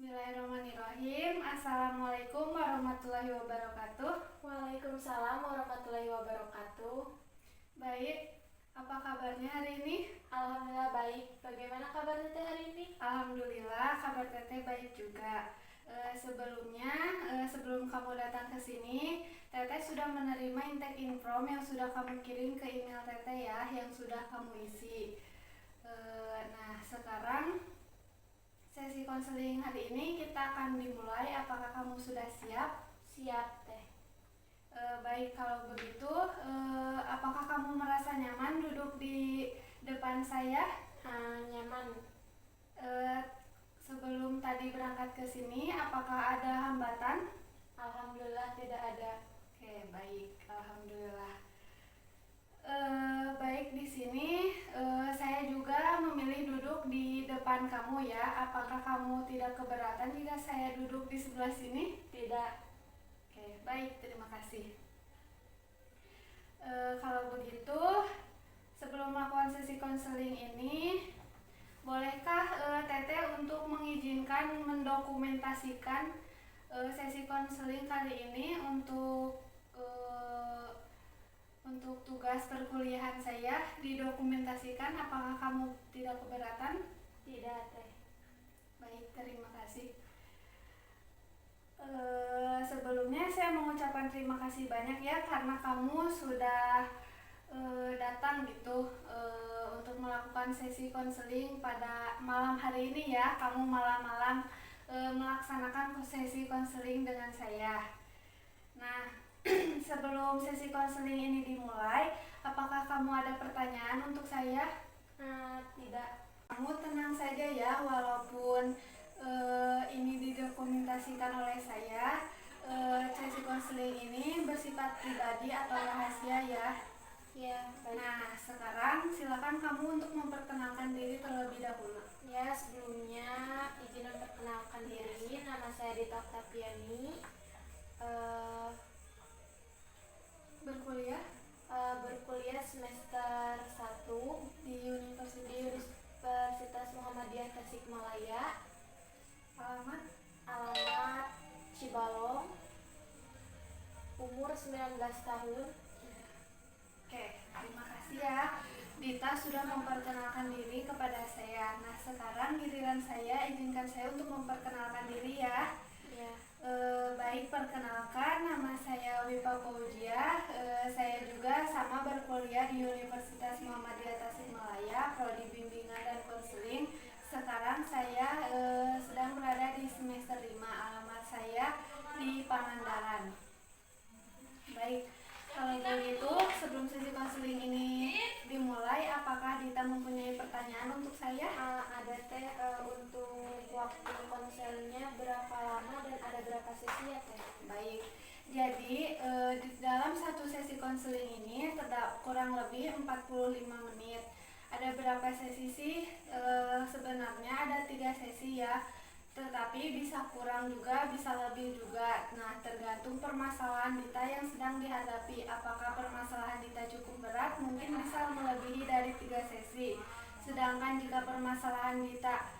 Bismillahirrahmanirrahim. Assalamualaikum warahmatullahi wabarakatuh. Waalaikumsalam warahmatullahi wabarakatuh. Baik, apa kabarnya hari ini? Alhamdulillah baik. Bagaimana kabar Teteh hari ini? Alhamdulillah, kabar Teteh baik juga. Sebelum kamu datang ke sini, Teteh sudah menerima intake inform yang sudah kamu kirim ke email Teteh ya, yang sudah kamu isi. Nah, sekarang sesi konseling hari ini kita akan dimulai. Apakah kamu sudah siap? Siap Teh. Baik, kalau begitu, apakah kamu merasa nyaman duduk di depan saya? Nyaman. Sebelum tadi berangkat ke sini, apakah ada hambatan? Alhamdulillah tidak ada. Oke, baik, alhamdulillah. Baik, di sini saya juga memilih duduk di depan kamu ya. Apakah kamu tidak keberatan jika saya duduk di sebelah sini? Tidak. Oke, baik, terima kasih. Kalau begitu, sebelum melakukan sesi konseling ini, bolehkah Teteh untuk mengizinkan mendokumentasikan sesi konseling kali ini untuk tugas perkuliahan saya didokumentasikan? Apakah kamu tidak keberatan? Tidak Teh. Baik, terima kasih. Sebelumnya saya mengucapkan terima kasih banyak ya karena kamu sudah datang gitu untuk melakukan sesi konseling pada malam hari ini ya. Kamu malam-malam melaksanakan sesi konseling dengan saya. Nah, sebelum sesi konseling ini dimulai, apakah kamu ada pertanyaan untuk saya? Tidak. Kamu tenang saja ya, walaupun ini didokumentasikan oleh saya. Sesi konseling ini bersifat pribadi atau rahasia ya. Ya, baik. Nah, sekarang silakan kamu untuk memperkenalkan diri terlebih dahulu. Ya, sebelumnya izin memperkenalkan diri. Nama saya Dita Oktaviani. Berkuliah semester 1 Di Universitas Muhammadiyah Tasikmalaya. Alamat Cibalong. Umur 19 tahun. Oke, terima kasih ya. Dita sudah memperkenalkan diri kepada saya. Nah, sekarang giliran saya, izinkan saya untuk memperkenalkan diri ya. Ya. Baik, perkenalkan, nama saya Wipa Fauzia. Saya juga sama berkuliah di Universitas Muhammadiyah Tasikmalaya, Prodi Bimbingan dan Konseling. Sekarang saya sedang berada di semester 5. Alamat saya di Pangandaran. Baik, kalau begitu sebelum sesi konseling ini dimulai, apakah Dita mempunyai pertanyaan untuk saya? Ada Teh. Untuk waktu konselnya berapa lama dan ada berapa sesi ya Teh? Baik, jadi di dalam satu sesi konseling ini kurang lebih 45 menit. Ada berapa sesi sih? Sebenarnya ada 3 sesi ya, tetapi bisa kurang juga, bisa lebih juga. Nah, tergantung permasalahan Dita yang sedang dihadapi. Apakah permasalahan Dita cukup berat, mungkin bisa melebihi dari 3 sesi. Sedangkan jika permasalahan Dita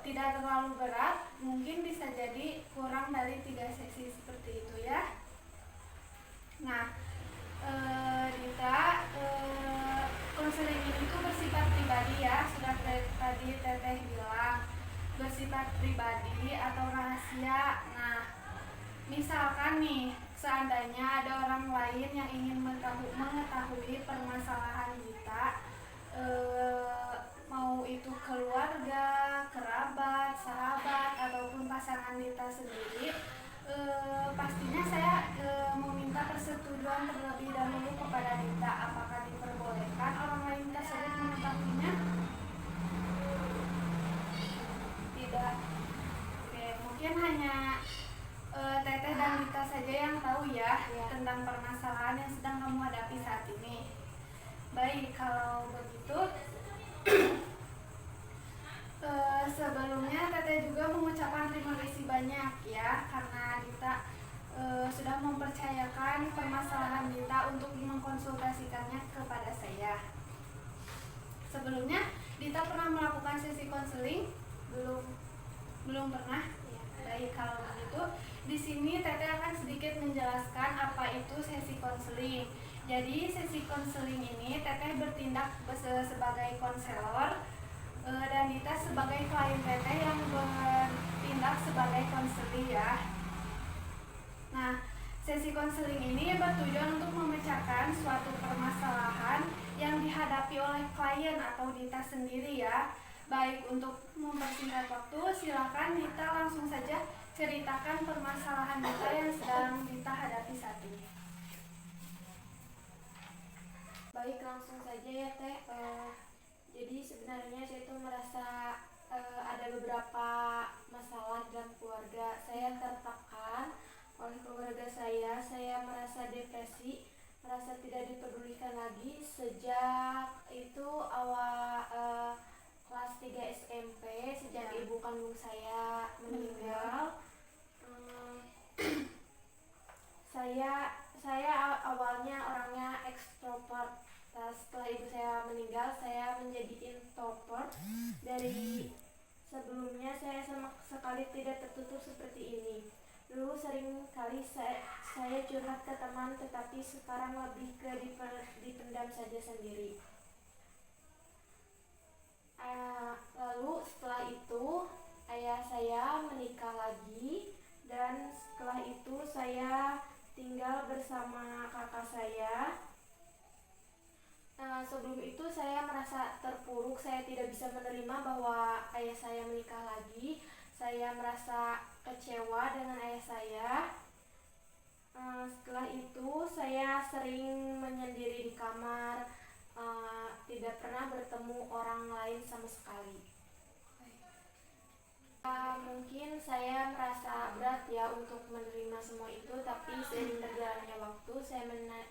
tidak terlalu berat, mungkin bisa jadi kurang dari 3 sesi seperti itu ya. Nah, Dita, konseling ini tuh bersifat pribadi ya, sudah tadi Teteh bilang bersifat pribadi atau rahasia. Nah, misalkan nih, seandainya ada orang lain yang ingin mengetahui permasalahan Dita, mau itu keluarga, kerabat, sahabat, ataupun pasangan Dita sendiri, pastinya saya meminta persetujuan terlebih dahulu kepada Dita. Apakah diperbolehkan orang lain tersebut mengetahuinya? Tidak. Oke, mungkin hanya Teteh dan Dita saja yang tahu ya tentang permasalahan yang sedang kamu hadapi saat ini. Baik, kalau begitu sebelumnya Teteh juga mengucapkan terima kasih banyak ya karena Dita sudah mempercayakan permasalahan Dita untuk mengkonsultasikannya kepada saya. Sebelumnya Dita pernah melakukan sesi konseling? Belum. Belum pernah? Ya. Baik, kalau begitu di sini Teteh akan sedikit menjelaskan apa itu sesi konseling. Jadi sesi konseling ini Teteh bertindak sebagai konselor, dan Dita sebagai klien Teteh yang bertindak sebagai konseling ya. Nah, sesi konseling ini bertujuan untuk memecahkan suatu permasalahan yang dihadapi oleh klien atau Dita sendiri ya. Baik, untuk mempersingkat waktu, silakan Dita langsung saja ceritakan permasalahan Dita yang sedang Dita hadapi saat ini. Baik, langsung saja ya Teh. Jadi sebenarnya saya itu merasa ada beberapa masalah dalam keluarga. Saya tertekan oleh keluarga saya merasa depresi, merasa tidak dipedulikan lagi sejak itu awal kelas 3 SMP, sejak ibu kandung saya meninggal. Saya awalnya orangnya ekstrovert. Setelah ibu saya meninggal, saya menjadi introvert. Dari sebelumnya saya sama sekali tidak tertutup seperti ini. Dulu sering kali saya curhat ke teman, tetapi sekarang lebih ke dipendam saja sendiri. Lalu setelah itu ayah saya menikah lagi, dan setelah itu saya tinggal bersama kakak saya. Sebelum itu saya merasa terpuruk, saya tidak bisa menerima bahwa ayah saya menikah lagi. Saya merasa kecewa dengan ayah saya. Setelah itu saya sering menyendiri di kamar, tidak pernah bertemu orang lain sama sekali. Mungkin saya merasa berat ya untuk menerima semua itu, tapi seiring berjalannya waktu saya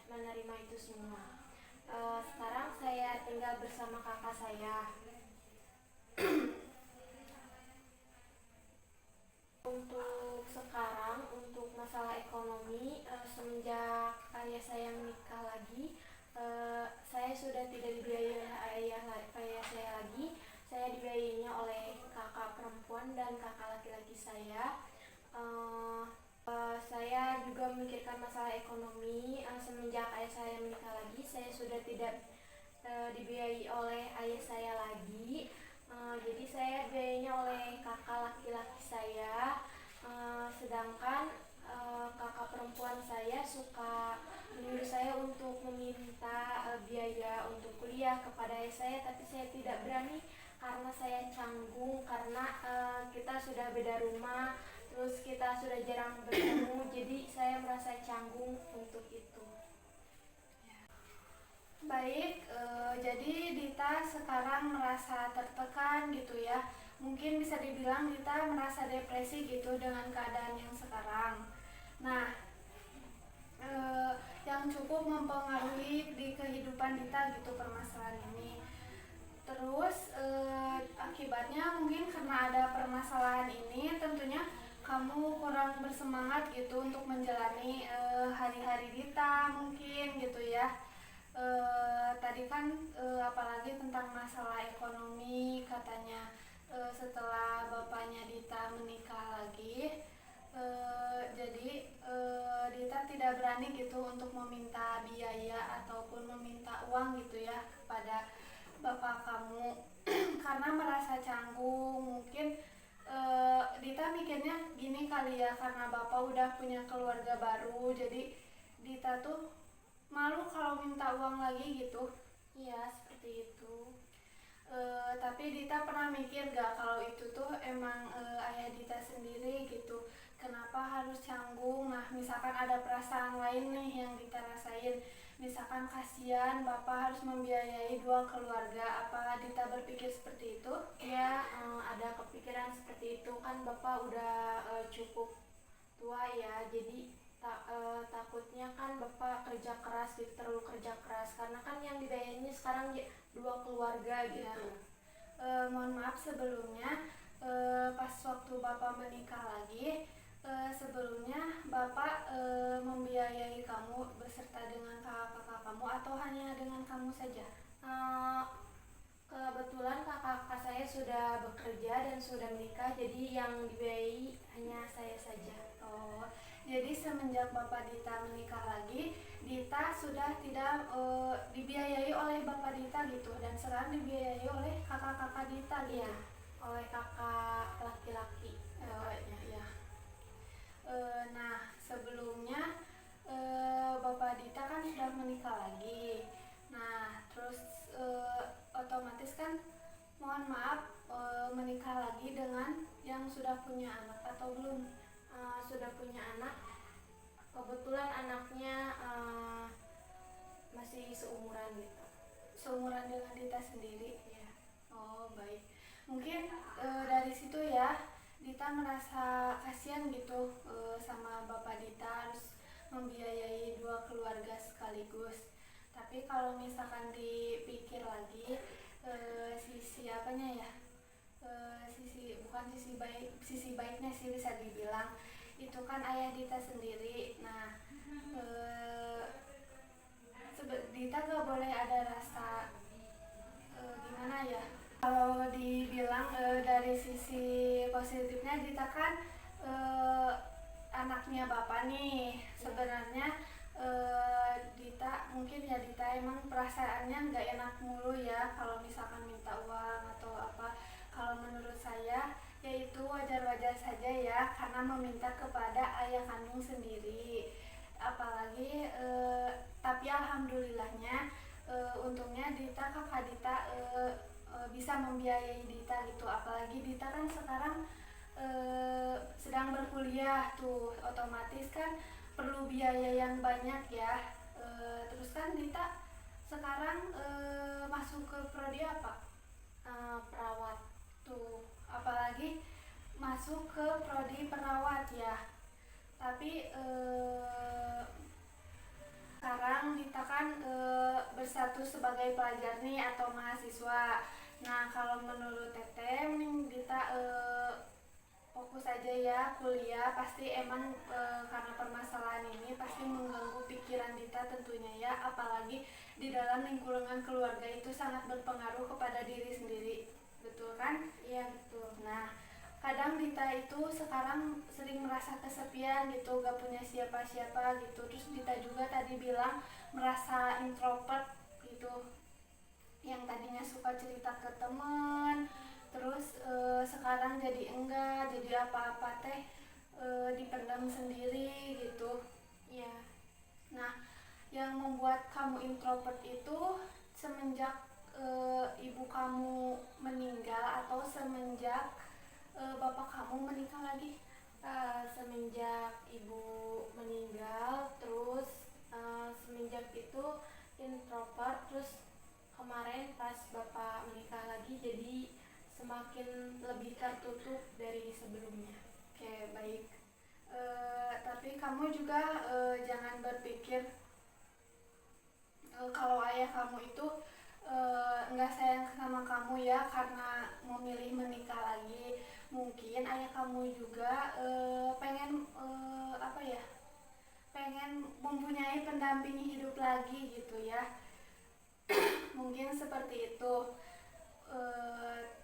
menerima itu semua. Sekarang saya tinggal bersama kakak saya. Untuk sekarang, untuk masalah ekonomi, semenjak ayah saya menikah lagi, saya sudah tidak dibiayai oleh ayah saya lagi. Saya dibiayainya oleh kakak perempuan dan kakak laki-laki saya. Saya juga memikirkan masalah ekonomi. Semenjak ayah saya menikah lagi, saya sudah tidak dibiayai oleh ayah saya lagi. Jadi saya dibiayainya oleh kakak laki-laki saya. Sedangkan kakak perempuan saya suka menyuruh saya untuk meminta biaya untuk kuliah kepada ayah saya, tapi saya tidak berani karena saya canggung, karena kita sudah beda rumah, terus kita sudah jarang bertemu, jadi saya merasa canggung untuk itu. Baik, jadi Dita sekarang merasa tertekan gitu ya. Mungkin bisa dibilang Dita merasa depresi gitu dengan keadaan yang sekarang. Nah, yang cukup mempengaruhi di kehidupan Dita gitu permasalahan ini. Terus akibatnya mungkin karena ada permasalahan ini, tentunya kamu kurang bersemangat gitu untuk menjalani hari-hari Dita mungkin gitu ya. Tadi kan apalagi tentang masalah ekonomi, katanya setelah bapaknya Dita menikah lagi, jadi Dita tidak berani gitu untuk meminta biaya ataupun meminta uang gitu ya kepada bapak kamu karena merasa canggung. Mungkin Dita mikirnya gini kali ya, karena bapak udah punya keluarga baru, jadi Dita tuh malu kalau minta uang lagi gitu. Iya, seperti itu. Tapi Dita pernah mikir gak kalau itu tuh emang ayah Dita sendiri gitu, kenapa harus canggung? Nah, misalkan ada perasaan lain nih yang Dita rasain, misalkan kasihan bapak harus membiayai dua keluarga, apa Dita berpikir seperti itu? Ya, ada kepikiran seperti itu, kan bapak udah cukup tua ya, jadi takutnya kan bapak kerja keras gitu, terlalu kerja keras, karena kan yang dibiayainya sekarang dua keluarga gitu. Mohon maaf sebelumnya, pas waktu bapak menikah lagi, sebelumnya bapak membiayai kamu beserta dengan kakak-kakak kamu atau hanya dengan kamu saja? Kebetulan kakak-kakak saya sudah bekerja dan sudah menikah, jadi yang dibiayai hanya saya saja. Oh, jadi semenjak Bapak Dita menikah lagi, Dita sudah tidak dibiayai oleh Bapak Dita gitu, dan sekarang dibiayai oleh kakak-kakak Dita gitu. Iya, oleh kakak laki-laki. Oh, iya. Nah, sebelumnya Bapak Dita kan sudah menikah lagi. Nah, terus otomatis kan mohon maaf menikah lagi dengan yang sudah punya anak atau belum? Sudah punya anak, kebetulan anaknya masih seumuran gitu. Seumuran dengan Dita sendiri? Ya. Oh, baik. Mungkin dari situ ya Dita merasa kasihan gitu sama Bapak Dita harus membiayai dua keluarga sekaligus. Tapi kalau misalkan dipikir lagi sisi apanya ya, sisi baiknya sih bisa dibilang itu kan ayah Dita sendiri. Nah, Dita gak boleh ada rasa gimana ya, kalau dibilang dari sisi positifnya Dita kan anaknya bapak nih. Sebenarnya Dita mungkin ya Dita emang perasaannya nggak enak mulu ya kalau misalkan minta uang atau apa. Kalau menurut saya yaitu wajar-wajar saja ya, karena meminta kepada ayah kandung sendiri. Apalagi tapi alhamdulillahnya untungnya Dita, kakak Dita bisa membiayai Dita gitu. Apalagi Dita kan sekarang sedang berkuliah tuh, otomatis kan perlu biaya yang banyak ya. Terus kan Dita sekarang masuk ke prodi apa? Perawat. Tuh, apalagi masuk ke prodi perawat ya. Tapi sekarang Dita kan berstatus sebagai pelajar nih atau mahasiswa. Nah, kalau menurut Teteh mending Dita fokus aja ya kuliah. Pasti emang karena permasalahan ini pasti mengganggu pikiran Dita tentunya ya, apalagi di dalam lingkungan keluarga itu sangat berpengaruh kepada diri sendiri. Betul kan? Iya, betul. Nah, kadang Dita itu sekarang sering merasa kesepian gitu, gak punya siapa-siapa gitu. Terus Dita juga tadi bilang merasa introvert gitu, yang tadinya suka cerita ke temen, terus sekarang jadi enggak, jadi apa-apa teh dipendam sendiri gitu. Iya. Nah, yang membuat kamu introvert itu semenjak ibu kamu meninggal atau semenjak bapak kamu menikah lagi? Semenjak ibu meninggal, terus semenjak itu introvert, terus kemarin pas bapak menikah lagi jadi semakin lebih tertutup dari sebelumnya. Oke, baik. Tapi kamu juga jangan berpikir kalau ayah kamu itu nggak sayang sama kamu ya karena memilih menikah lagi. Mungkin ayah kamu juga pengen apa ya, pengen mempunyai pendamping hidup lagi gitu ya. Mungkin seperti itu.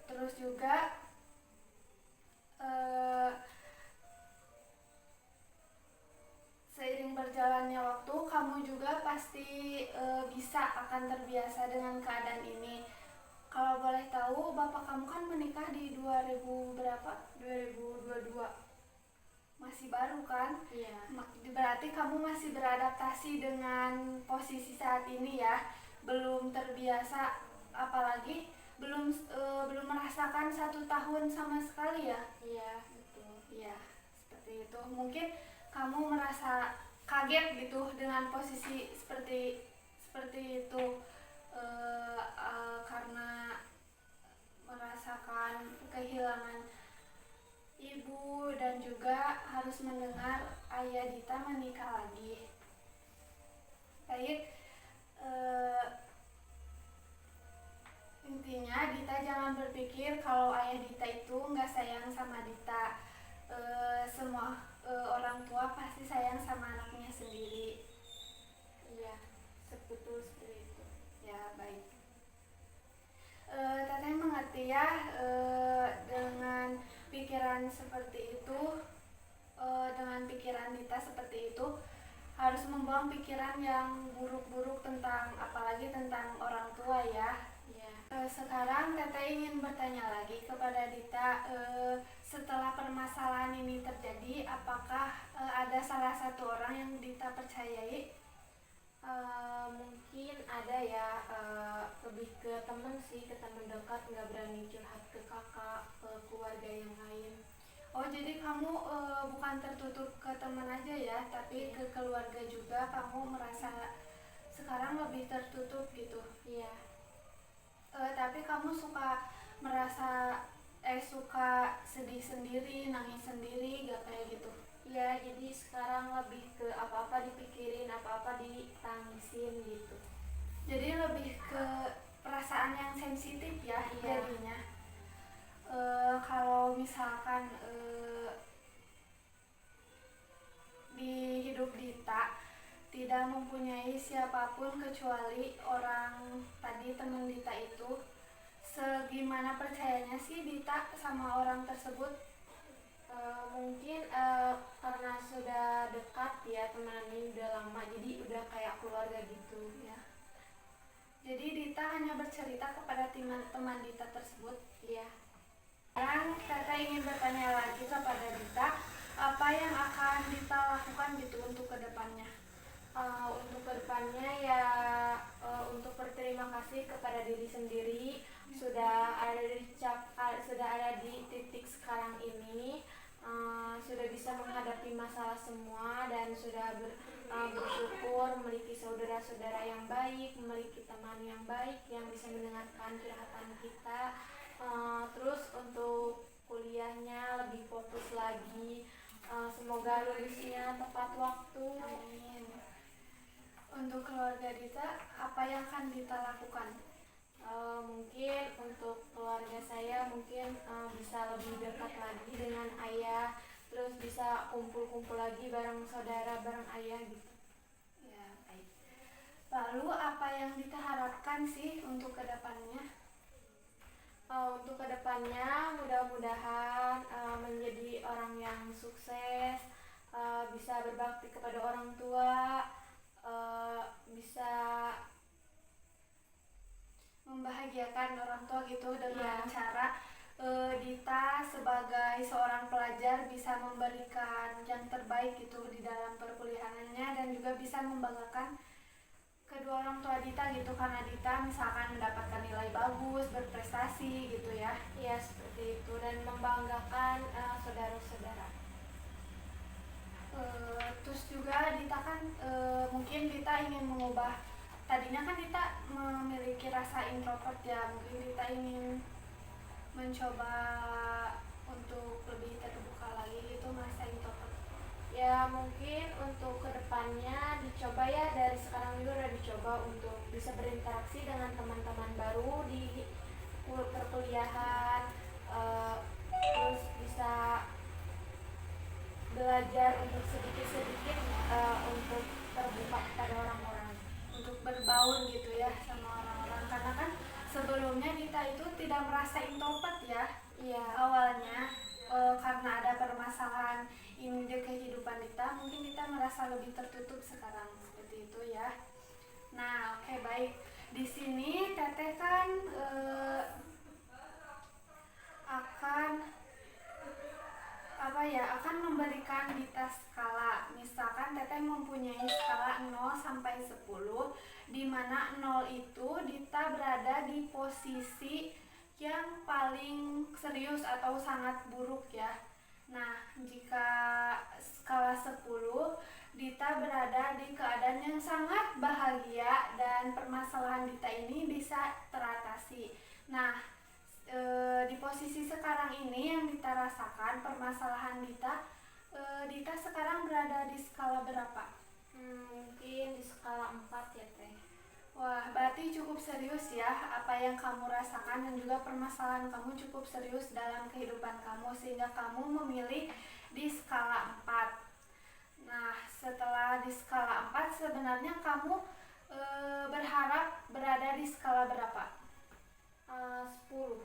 Terus juga seiring berjalannya waktu kamu juga pasti bisa akan terbiasa dengan keadaan ini. Kalau boleh tahu, bapak kamu kan menikah di 2000 berapa? 2022. Masih baru kan? Iya. Berarti kamu masih beradaptasi dengan posisi saat ini ya. Belum terbiasa, apalagi belum merasakan 1 tahun sama sekali ya. Iya, betul. Iya, seperti itu. Mungkin kamu merasa kaget gitu dengan posisi seperti itu karena merasakan kehilangan ibu dan juga harus mendengar ayah Dita menikah lagi. Baik, intinya Dita jangan berpikir kalau ayah Dita itu nggak sayang sama Dita. Semua orang tua pasti sayang sama anaknya sendiri. Iya, betul seperti itu. Ya, baik. Teteh mengerti ya pikiran seperti itu, dengan pikiran Dita seperti itu, harus membuang pikiran yang buruk-buruk tentang, apalagi tentang orang tua ya. Ya. Sekarang Teteh ingin bertanya lagi kepada Dita, setelah permasalahan ini terjadi, apakah ada salah satu orang yang Dita percayai? Mungkin ada ya, lebih ke temen sih, ke temen dekat, nggak berani curhat ke kakak, ke keluarga yang lain. Oh, jadi kamu bukan tertutup ke teman aja ya, tapi ke keluarga juga kamu merasa sekarang lebih tertutup gitu. Iya. Tapi kamu suka merasa suka sedih sendiri, nangis sendiri, gak kayak gitu? Ya, jadi sekarang lebih ke apa-apa dipikirin, apa-apa ditangisin gitu. Jadi lebih ke perasaan yang sensitif ya. Iya. Jadinya. Kalau misalkan di hidup Dita tidak mempunyai siapapun kecuali orang tadi, teman Dita itu, segimana percayanya sih Dita sama orang tersebut? Mungkin karena sudah dekat ya, teman ini udah lama, jadi udah kayak keluarga gitu ya. Jadi Dita hanya bercerita kepada teman Dita tersebut. Iya. Sekarang Tata ingin bertanya lagi kepada Dita, apa yang akan Dita lakukan gitu untuk kedepannya? Untuk kedepannya ya, untuk berterima kasih kepada diri sendiri sudah ada di titik sekarang ini, sudah bisa menghadapi masalah semua dan sudah bersyukur memiliki saudara-saudara yang baik, memiliki teman yang baik yang bisa mendengarkan curhatan kita. Terus untuk kuliahnya lebih fokus lagi, semoga lulusnya tepat waktu. Amin. Untuk keluarga Dita, apa yang akan Dita lakukan? Mungkin untuk keluarga saya mungkin bisa lebih dekat lagi dengan ayah, terus bisa kumpul-kumpul lagi bareng saudara, bareng ayah gitu. Ya, baik. Lalu apa yang Dita harapkan sih untuk kedepannya? Untuk kedepannya mudah-mudahan menjadi orang yang sukses, bisa berbakti kepada orang tua, bisa Membahagiakan orang tua gitu dengan Iya. cara Dita sebagai seorang pelajar bisa memberikan yang terbaik gitu di dalam perkuliahannya, dan juga bisa membanggakan kedua orang tua Dita gitu, karena Dita misalkan mendapatkan nilai bagus, berprestasi gitu ya. ya seperti itu, dan membanggakan saudara-saudara. Terus juga Dita kan mungkin Dita ingin mengubah, tadinya kan Dita memiliki rasa introvert ya, mungkin Dita ingin mencoba untuk lebih terbuka lagi gitu, merasa introvert. Ya mungkin untuk kedepannya dicoba ya, dari sekarang juga udah dicoba untuk bisa berinteraksi dengan teman-teman baru di perkuliahan, terus bisa belajar untuk sedikit-sedikit untuk terbuka kepada orang-orang, Untuk berbaur gitu ya sama orang-orang, karena kan sebelumnya Dita itu tidak merasa introvert ya. Iya. Awalnya karena ada permasalahan ini di kehidupan Dita, mungkin Dita merasa lebih tertutup sekarang, seperti itu ya. Nah, oke, baik. Di sini Teteh kan akan memberikan Dita skala. Misalkan Teteh mempunyai skala 0 sampai 10, di mana 0 itu Dita berada di posisi yang paling serius atau sangat buruk ya. Nah, jika skala 10, Dita berada di keadaan yang sangat bahagia dan permasalahan Dita ini bisa teratasi. Nah, di posisi sekarang ini yang Dita rasakan permasalahan Dita, Dita sekarang berada di skala berapa? Mungkin di skala 4 ya Teh. Wah, berarti cukup serius ya apa yang kamu rasakan, dan juga permasalahan kamu cukup serius dalam kehidupan kamu, sehingga kamu memilih di skala 4. Nah, setelah di skala 4 sebenarnya kamu berharap berada di skala berapa? 10.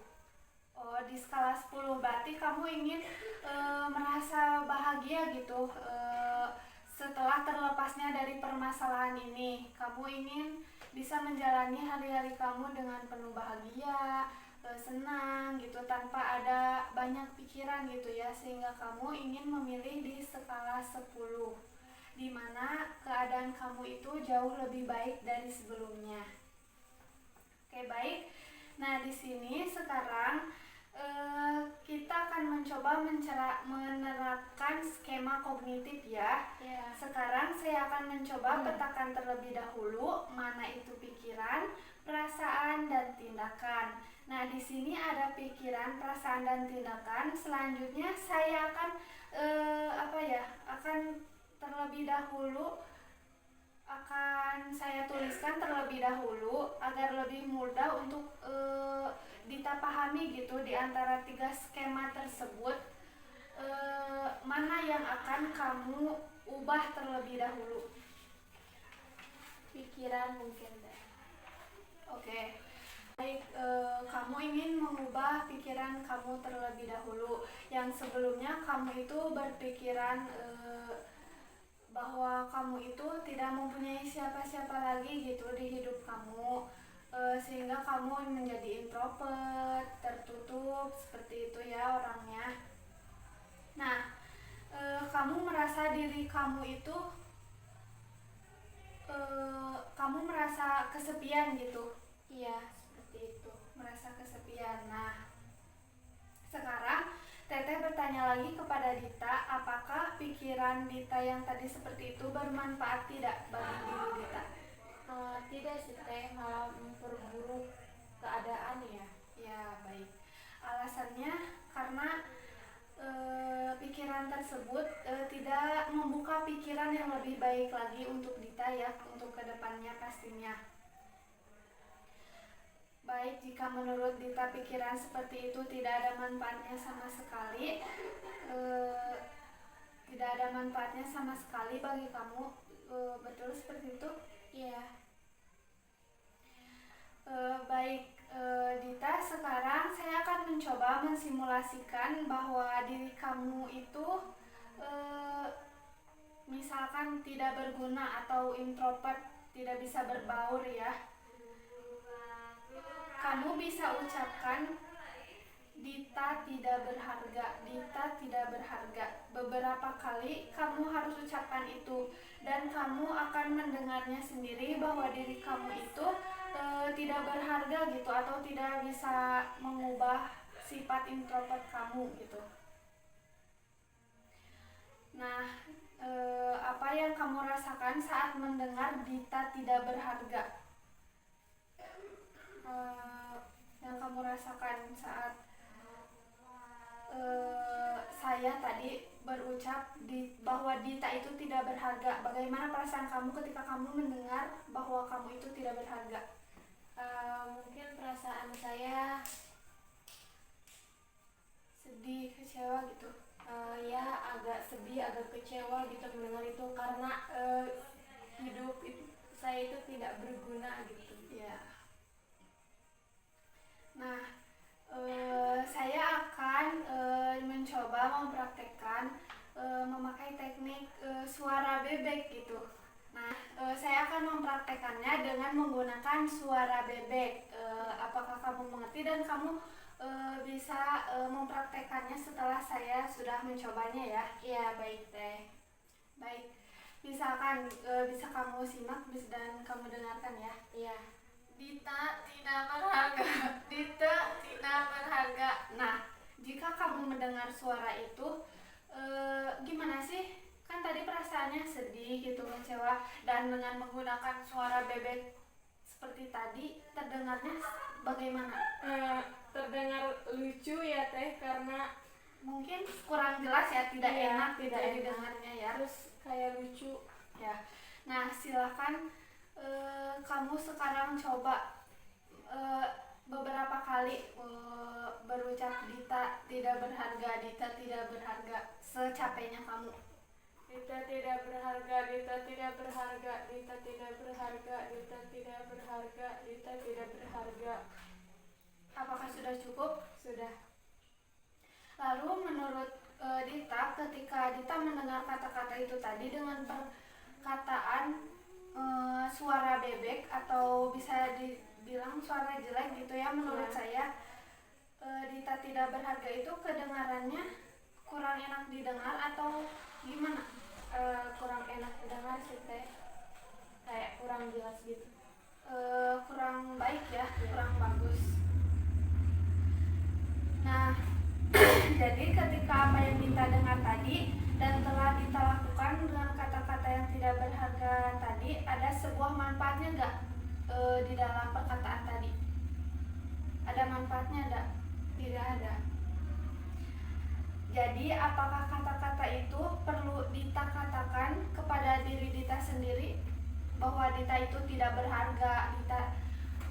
Oh, di skala 10 berarti kamu ingin merasa bahagia gitu setelah terlepasnya dari permasalahan ini. Kamu ingin bisa menjalani hari-hari kamu dengan penuh bahagia, senang gitu, tanpa ada banyak pikiran gitu ya, sehingga kamu ingin memilih di skala 10 di mana keadaan kamu itu jauh lebih baik dari sebelumnya. Oke, baik. Nah, di sini sekarang kita akan mencoba menerapkan skema kognitif ya. Sekarang saya akan mencoba petakan terlebih dahulu mana itu pikiran, perasaan, dan tindakan. Nah, di sini ada pikiran, perasaan, dan tindakan. Selanjutnya saya akan terlebih dahulu akan saya tuliskan terlebih dahulu agar lebih mudah untuk Dita pahami gitu di antara 3 skema tersebut, mana yang akan kamu ubah terlebih dahulu. Pikiran mungkin deh. Oke. Baik, kamu ingin mengubah pikiran kamu terlebih dahulu. Yang sebelumnya kamu itu berpikiran bahwa kamu itu tidak mempunyai siapa-siapa lagi gitu di hidup kamu, sehingga kamu menjadi introvert, tertutup, seperti itu ya orangnya. Nah, kamu merasa diri kamu itu kamu merasa kesepian gitu. Iya, seperti itu. Merasa kesepian. Nah, sekarang Teteh bertanya lagi kepada Dita, apakah pikiran Dita yang tadi seperti itu bermanfaat tidak bagi diri Dita? Tidak sih Teh, malah memperburuk keadaan ya. Ya, baik. Alasannya karena pikiran tersebut tidak membuka pikiran yang lebih baik lagi untuk Dita ya, untuk kedepannya pastinya. Baik, jika menurut Dita pikiran seperti itu tidak ada manfaatnya sama sekali, tidak ada manfaatnya sama sekali bagi kamu, betul seperti itu? Iya. Baik, Dita, sekarang saya akan mencoba mensimulasikan bahwa diri kamu itu misalkan tidak berguna atau introvert, tidak bisa berbaur ya. Kamu bisa ucapkan Dita tidak berharga, Dita tidak berharga. Beberapa kali kamu harus ucapkan itu, dan kamu akan mendengarnya sendiri bahwa diri kamu itu tidak berharga gitu, atau tidak bisa mengubah sifat introvert kamu gitu. Nah, apa yang kamu rasakan saat mendengar Dita tidak berharga? Yang kamu rasakan saat saya tadi berucap bahwa Dita itu tidak berharga. Bagaimana perasaan kamu ketika kamu mendengar bahwa kamu itu tidak berharga? Mungkin perasaan saya sedih, kecewa gitu. Ya agak sedih, agak kecewa gitu mendengar itu, karena hidup saya itu tidak berguna gitu. Ya. Nah, saya akan mencoba mempraktekkan memakai teknik suara bebek gitu. Nah, saya akan mempraktekannya dengan menggunakan suara bebek. Apakah kamu mengerti dan kamu bisa mempraktekannya setelah saya sudah mencobanya ya? Iya, baik Teh. Baik, misalkan bisa kamu simak dan kamu dengarkan ya. Iya. Dita tidak berharga, Dita tidak berharga. Nah, jika kamu mendengar suara itu, gimana sih? Kan tadi perasaannya sedih gitu, kecewa, dan dengan menggunakan suara bebek seperti tadi, terdengarnya bagaimana? Terdengar lucu ya Teh, karena Mungkin kurang jelas ya, tidak iya, enak tidak tidak enak. didengarnya ya. Terus kayak lucu Ya. Nah, silakan kamu sekarang coba beberapa kali berucap Dita tidak berharga, Dita tidak berharga, secapainya kamu. Dita tidak berharga, Dita tidak berharga, Dita tidak berharga, Dita tidak berharga, Dita tidak berharga. Apakah sudah cukup? Sudah. Lalu menurut Dita, ketika Dita mendengar kata-kata itu tadi dengan perkataan suara bebek atau bisa dibilang suara jelek gitu ya, menurut saya Dita tidak berharga itu kedengarannya kurang enak didengar atau gimana? Kurang enak didengar sih teh, kayak kurang jelas gitu. Kurang baik ya, kurang bagus. Nah, jadi ketika apa yang Dita dengar tadi dan telah Dita lakukan dengan kata-kata yang tidak berharga tadi, ada sebuah manfaatnya nggak di dalam perkataan tadi? Ada manfaatnya nggak? Tidak ada. Jadi apakah kata-kata itu perlu Dita katakan kepada diri Dita sendiri bahwa Dita itu tidak berharga, Dita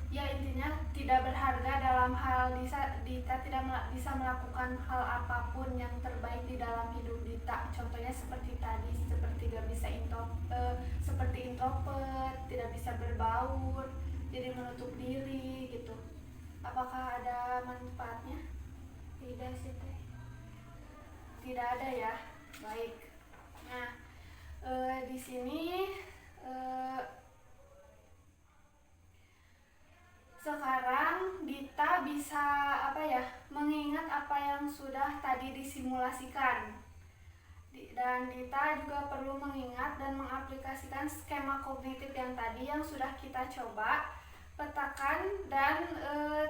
ya intinya tidak berharga dalam hal Dita tidak bisa melakukan hal apapun yang terbaik di dalam hidup Dita. Contohnya seperti tadi, seperti gak bisa seperti introvert, tidak bisa berbaur, jadi menutup diri gitu. Apakah ada manfaatnya? Tidak sih teh. Tidak ada ya. Baik. Nah, di sini sekarang Dita bisa mengingat apa yang sudah tadi disimulasikan. Dan Dita juga perlu mengingat dan mengaplikasikan skema kognitif yang tadi yang sudah kita coba petakan dan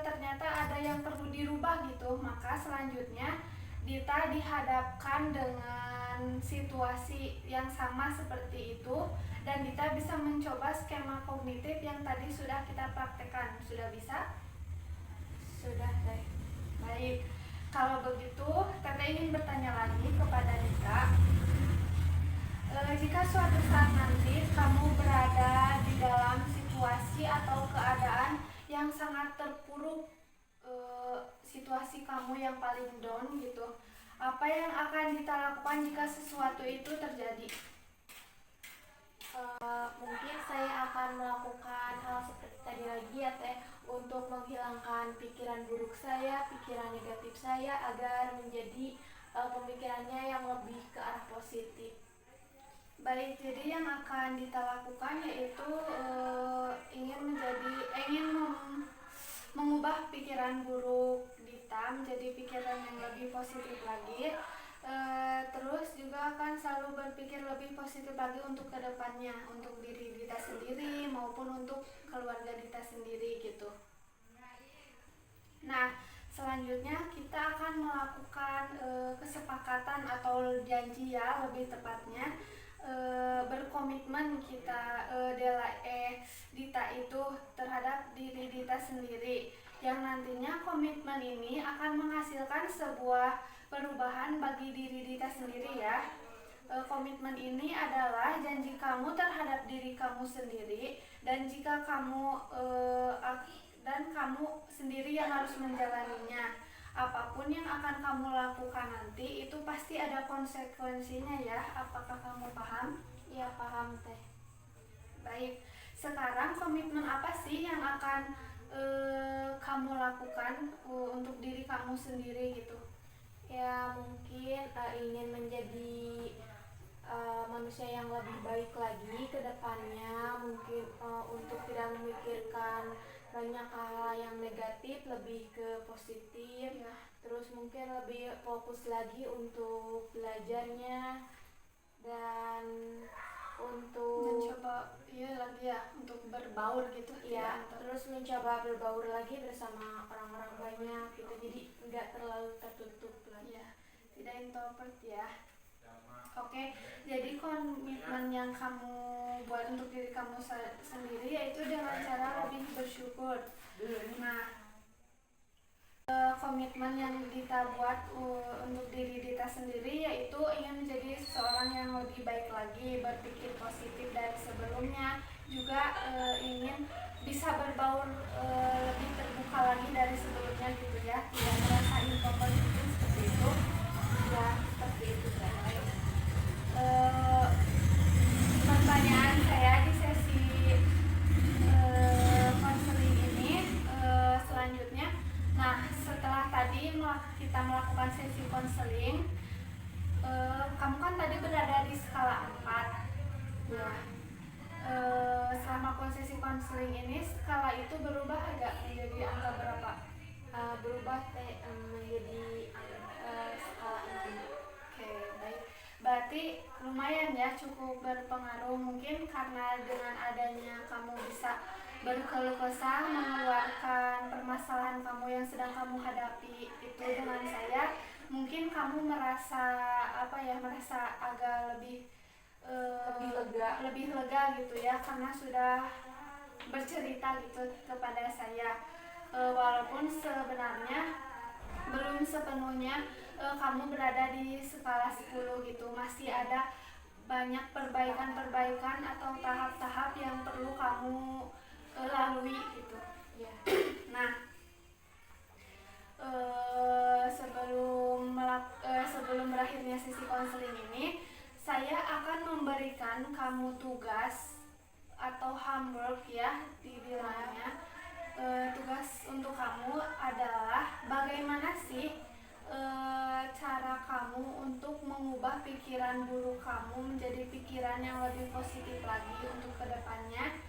ternyata ada yang perlu dirubah gitu. Maka selanjutnya Dita dihadapkan dengan situasi yang sama seperti itu dan Dita bisa mencoba skema kognitif yang tadi sudah kita praktekkan. Sudah bisa? Sudah teh. Baik, kalau begitu Teteh ingin bertanya lagi kepada Dita. Jika suatu saat nanti kamu berada di dalam situasi atau keadaan yang sangat terpuruk, situasi kamu yang paling down gitu, apa yang akan Dita lakukan jika sesuatu itu terjadi? Mungkin saya akan melakukan hal seperti tadi lagi ya teh, untuk menghilangkan pikiran buruk saya, pikiran negatif saya agar menjadi pemikirannya yang lebih ke arah positif. Baik, jadi yang akan Dita lakukan yaitu ingin mengubah pikiran buruk Dita menjadi pikiran yang lebih positif lagi. Terus juga akan selalu berpikir lebih positif lagi untuk kedepannya, untuk diri Dita sendiri maupun untuk keluarga Dita sendiri gitu. Nah, selanjutnya kita akan melakukan kesepakatan atau janji ya, lebih tepatnya berkomitmen kita Dita itu terhadap diri Dita sendiri, yang nantinya komitmen ini akan menghasilkan sebuah perubahan bagi diri Dita sendiri ya. Komitmen ini adalah janji kamu terhadap diri kamu sendiri, dan jika kamu sendiri yang harus menjalaninya. Apapun yang akan kamu lakukan nanti itu pasti ada konsekuensinya ya. Apakah kamu paham? Ya, paham teh. Baik, sekarang komitmen apa sih yang akan kamu lakukan untuk diri kamu sendiri gitu? Ya, mungkin ingin menjadi manusia yang lebih baik lagi ke depannya, mungkin untuk tidak memikirkan banyak hal yang negatif, lebih ke positif ya. Terus mungkin lebih fokus lagi untuk belajarnya dan untuk mencoba untuk berbaur gitu ya, terus mencoba berbaur lagi bersama orang-orang banyak gitu, jadi nggak terlalu tertutup lagi ya, tidak introvert ya. Oke, jadi komitmen yang kamu buat untuk diri kamu sendiri yaitu dengan cara lebih bersyukur. Nah, komitmen yang Dita buat untuk diri Dita sendiri yaitu ingin menjadi seseorang yang lebih baik lagi, berpikir positif dari sebelumnya, juga ingin bisa berbaur lebih terbuka lagi dari sebelumnya gitu ya, tidak merasa introvert mungkin seperti itu ya, seperti itu guys. Pertanyaan saya di sesi konseling ini selanjutnya. Nah, setelah tadi kita melakukan sesi konseling, kamu kan tadi berada di skala 4. Nah, selama sesi konseling ini skala itu berubah agak menjadi angka berapa? Berubah menjadi skala 6. Oke, baik. Berarti lumayan ya, cukup berpengaruh. Mungkin karena dengan adanya kamu bisa berkeluh kesah mengeluarkan permasalahan kamu yang sedang kamu hadapi itu dengan saya, mungkin kamu merasa merasa agak lebih lega gitu ya, karena sudah bercerita gitu kepada saya. Walaupun sebenarnya belum sepenuhnya kamu berada di skala 10 gitu, masih ada banyak perbaikan-perbaikan atau tahap-tahap yang perlu kamu lalui gitu Ya. Nah, sebelum berakhirnya sesi konseling ini, saya akan memberikan kamu tugas atau homework ya dibilangnya. Tugas untuk kamu adalah bagaimana sih cara kamu untuk mengubah pikiran buruk kamu menjadi pikiran yang lebih positif lagi untuk kedepannya,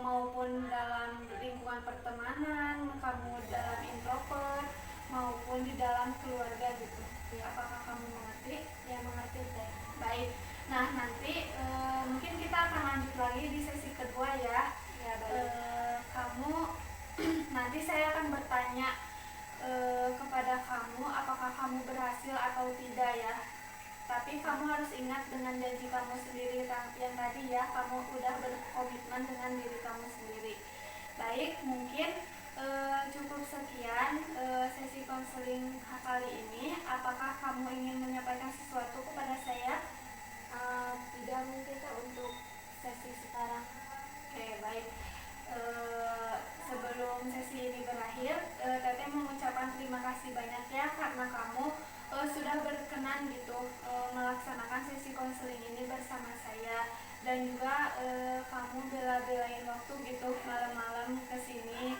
maupun dalam lingkungan pertemanan, kamu dalam introvert maupun di dalam keluarga gitu. Apakah kamu mengerti? Ya, mengerti Teh. Baik. Nah, nanti mungkin kita akan lanjut lagi di sesi kedua ya. Ya, baik. Kamu nanti saya akan bertanya kepada kamu apakah kamu berhasil atau tidak ya. Tapi kamu harus ingat dengan janji kamu sendiri yang tadi ya, kamu udah berkomitmen dengan diri kamu sendiri. Baik, mungkin cukup sekian sesi konseling kali ini. Apakah kamu ingin menyampaikan sesuatu kepada saya? Tidak mungkin Teh untuk sesi sekarang. Oke, baik. Sebelum sesi ini berakhir, Teteh mengucapkan terima kasih banyak ya karena kamu sudah berkenan gitu melaksanakan sesi konseling ini bersama saya, dan juga kamu bela-belain waktu gitu malam-malam kesini.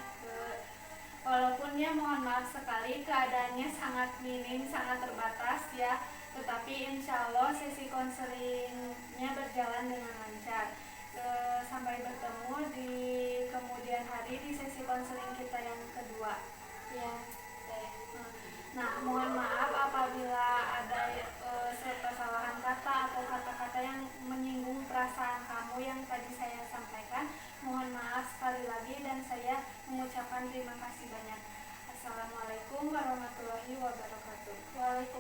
Walaupun ya mohon maaf sekali keadaannya sangat minim, sangat terbatas ya, tetapi insya Allah sesi konselingnya berjalan dengan lancar. Sampai bertemu di kemudian hari di sesi konseling kita yang kedua Ya. Nah, mohon maaf apabila ada kesalahan kata atau kata-kata yang menyinggung perasaan kamu yang tadi saya sampaikan. Mohon maaf sekali lagi dan saya mengucapkan terima kasih banyak. Assalamualaikum warahmatullahi wabarakatuh. Waalaikumsalam.